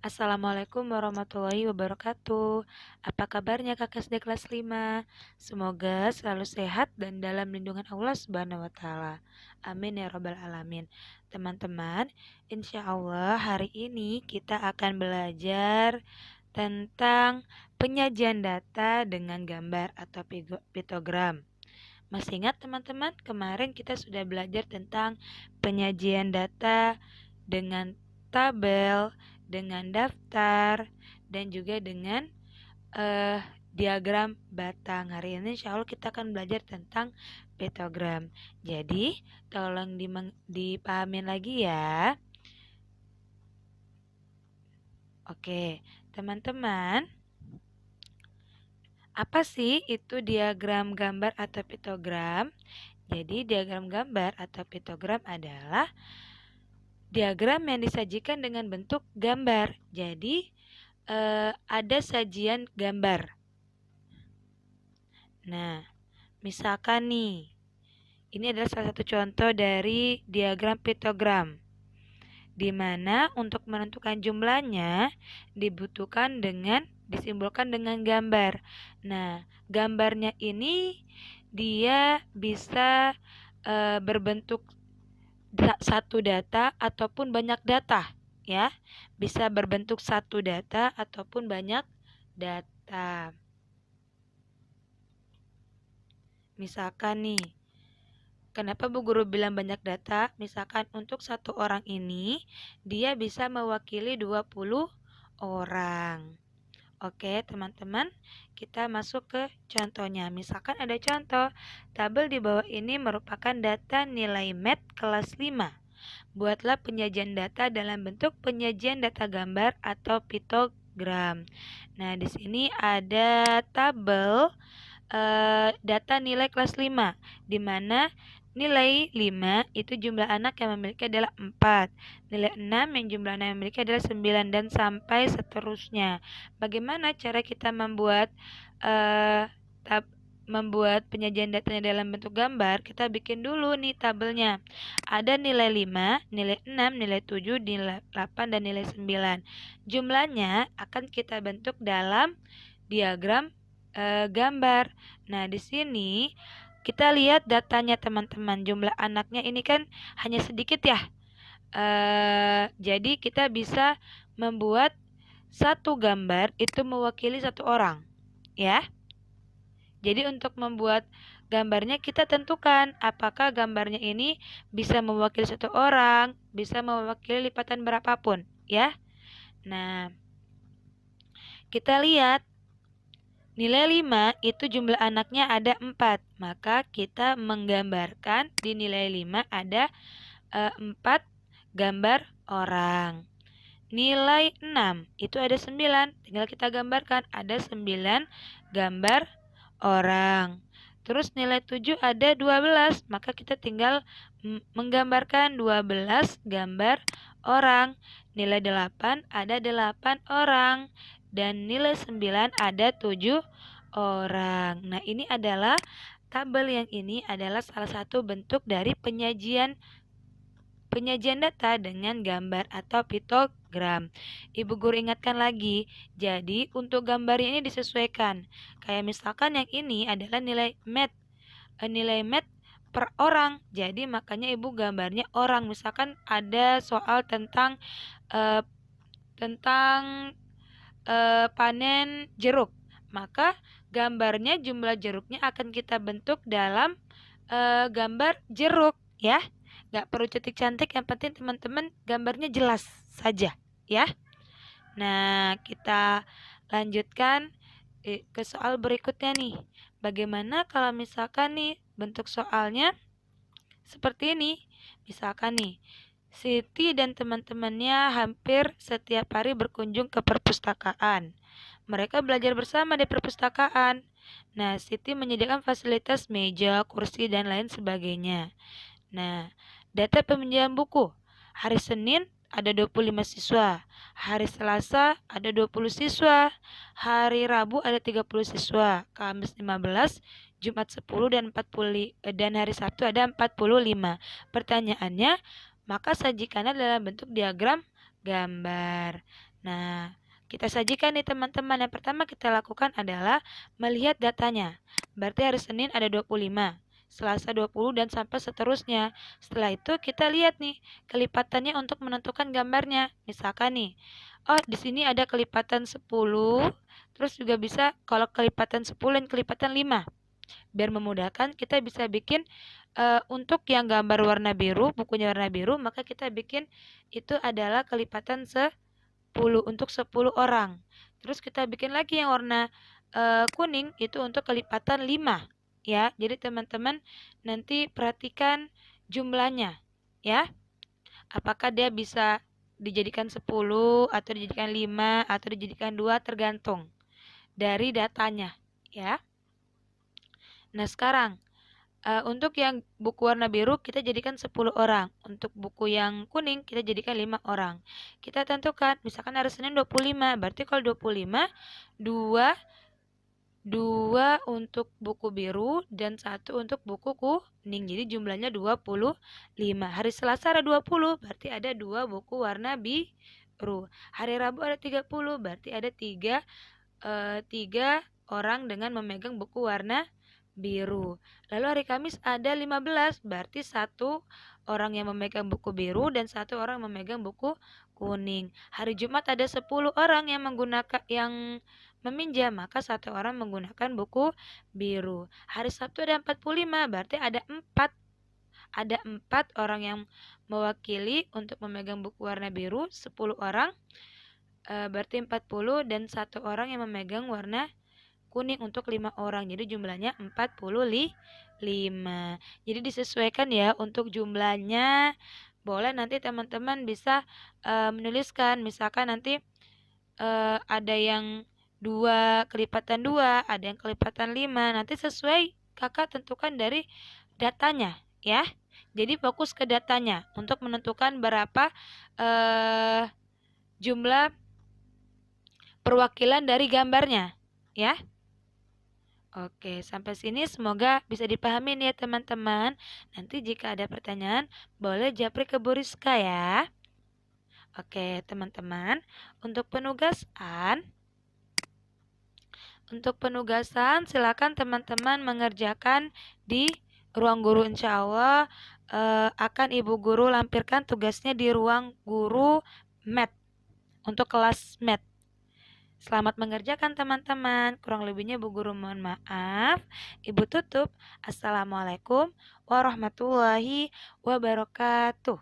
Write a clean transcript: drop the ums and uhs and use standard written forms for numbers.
Assalamualaikum warahmatullahi wabarakatuh. Apa kabarnya Kakak SD kelas 5? Semoga selalu sehat dan dalam lindungan Allah Subhanahu wa taala. Amin ya rabbal alamin. Teman-teman, insya Allah hari ini kita akan belajar tentang penyajian data dengan gambar atau piktogram. Masih ingat teman-teman, kemarin kita sudah belajar tentang penyajian data dengan tabel, dengan daftar, dan juga dengan eh, diagram batang. Hari ini insya Allah kita akan belajar tentang petogram. Jadi tolong dipahamin lagi ya. Oke, teman-teman, apa sih itu diagram gambar atau pitogram? Jadi diagram gambar atau pitogram adalah diagram yang disajikan dengan bentuk gambar. Jadi ada sajian gambar. Nah, misalkan nih, ini adalah salah satu contoh dari diagram pitogram, di mana untuk menentukan jumlahnya disimbolkan dengan gambar. Nah, gambarnya ini dia bisa berbentuk satu data ataupun banyak data, ya. Bisa berbentuk satu data ataupun banyak data. Misalkan nih, kenapa Bu Guru bilang banyak data? Misalkan untuk satu orang ini, dia bisa mewakili 20 orang. Oke, teman-teman, kita masuk ke contohnya. Misalkan ada contoh, tabel di bawah ini merupakan data nilai MET kelas 5. Buatlah penyajian data dalam bentuk penyajian data gambar atau piktogram. Nah, di sini ada tabel data nilai kelas 5, di mana nilai 5 itu jumlah anak yang memiliki adalah 4. Nilai 6 yang jumlah anak yang memiliki adalah 9 dan sampai seterusnya. Bagaimana cara kita membuat penyajian datanya dalam bentuk gambar? Kita bikin dulu nih tabelnya. Ada nilai 5, nilai 6, nilai 7, nilai 8 dan nilai 9. Jumlahnya akan kita bentuk dalam diagram gambar. Nah, di sini kita lihat datanya teman-teman. Jumlah anaknya ini kan hanya sedikit ya. Jadi kita bisa membuat satu gambar itu mewakili satu orang, ya. Jadi untuk membuat gambarnya kita tentukan apakah gambarnya ini bisa mewakili satu orang, bisa mewakili lipatan berapapun, ya. Nah, kita lihat nilai 5 itu jumlah anaknya ada 4. Maka kita menggambarkan di nilai 5 ada 4 gambar orang. Nilai 6 itu ada 9. Tinggal kita gambarkan ada 9 gambar orang. Terus nilai 7 ada 12. Maka kita tinggal menggambarkan 12 gambar orang. Nilai 8 ada 8 orang. Dan nilai 9 ada 7 orang. Nah, ini adalah tabel yang ini adalah salah satu bentuk dari penyajian data dengan gambar atau piktogram. Ibu guru ingatkan lagi, jadi untuk gambar ini disesuaikan. Kayak misalkan yang ini adalah nilai MET. Nilai MET per orang. Jadi makanya ibu gambarnya orang. Misalkan ada soal tentang panen jeruk, maka gambarnya jumlah jeruknya akan kita bentuk dalam gambar jeruk, ya. Gak perlu cantik-cantik, yang penting teman-teman gambarnya jelas saja, ya. Nah, kita lanjutkan ke soal berikutnya nih. Bagaimana kalau misalkan nih bentuk soalnya seperti ini? Misalkan nih, Siti dan teman-temannya hampir setiap hari berkunjung ke perpustakaan. Mereka belajar bersama di perpustakaan. Nah, Siti menyediakan fasilitas meja, kursi, dan lain sebagainya. Nah, data peminjaman buku. Hari Senin ada 25 siswa. Hari Selasa ada 20 siswa. Hari Rabu ada 30 siswa. Kamis 15, Jumat 10 dan hari Sabtu ada 45. Pertanyaannya, maka sajikannya dalam bentuk diagram gambar. Nah, kita sajikan nih teman-teman. Yang pertama kita lakukan adalah melihat datanya. Berarti hari Senin ada 25, Selasa 20 dan sampai seterusnya. Setelah itu kita lihat nih kelipatannya untuk menentukan gambarnya. Misalkan nih, oh di sini ada kelipatan 10, terus juga bisa kalau kelipatan 10 dan kelipatan 5. Biar memudahkan kita bisa bikin untuk yang gambar warna biru, bukunya warna biru, maka kita bikin itu adalah kelipatan 10 untuk 10 orang. Terus kita bikin lagi yang warna kuning itu untuk kelipatan 5 ya. Jadi teman-teman nanti perhatikan jumlahnya ya. Apakah dia bisa dijadikan 10 atau dijadikan 5 atau dijadikan 2 tergantung dari datanya ya. Nah, sekarang untuk yang buku warna biru kita jadikan 10 orang. Untuk buku yang kuning kita jadikan 5 orang. Kita tentukan, misalkan hari Senin 25. Berarti kalau 25, 2 untuk buku biru dan 1 untuk buku kuning. Jadi jumlahnya 25. Hari Selasa ada 20, berarti ada 2 buku warna biru. Hari Rabu ada 30, berarti ada 3 orang dengan memegang buku warna biru. Lalu hari Kamis ada 15, berarti 1 orang yang memegang buku biru dan 1 orang memegang buku kuning. Hari Jumat ada 10 orang yang meminjam, maka 1 orang menggunakan buku biru. Hari Sabtu ada 45, berarti ada 4 orang yang mewakili untuk memegang buku warna biru, 10 orang, berarti 40 dan 1 orang yang memegang warna kuning untuk 5 orang. Jadi jumlahnya 45. Jadi disesuaikan ya untuk jumlahnya. Boleh nanti teman-teman bisa menuliskan. Misalkan nanti ada yang 2 kelipatan 2, ada yang kelipatan 5. Nanti sesuai kakak tentukan dari datanya ya. Jadi fokus ke datanya untuk menentukan berapa jumlah perwakilan dari gambarnya ya. Oke, sampai sini semoga bisa dipahami ya teman-teman. Nanti jika ada pertanyaan, boleh japri ke Bu Rizka ya. Oke, teman-teman, untuk penugasan silakan teman-teman mengerjakan di ruang guru. Insya Allah akan Ibu Guru lampirkan tugasnya di ruang guru math untuk kelas math. Selamat mengerjakan teman-teman. Kurang lebihnya Bu Guru mohon maaf. Ibu tutup. Assalamualaikum warahmatullahi wabarakatuh.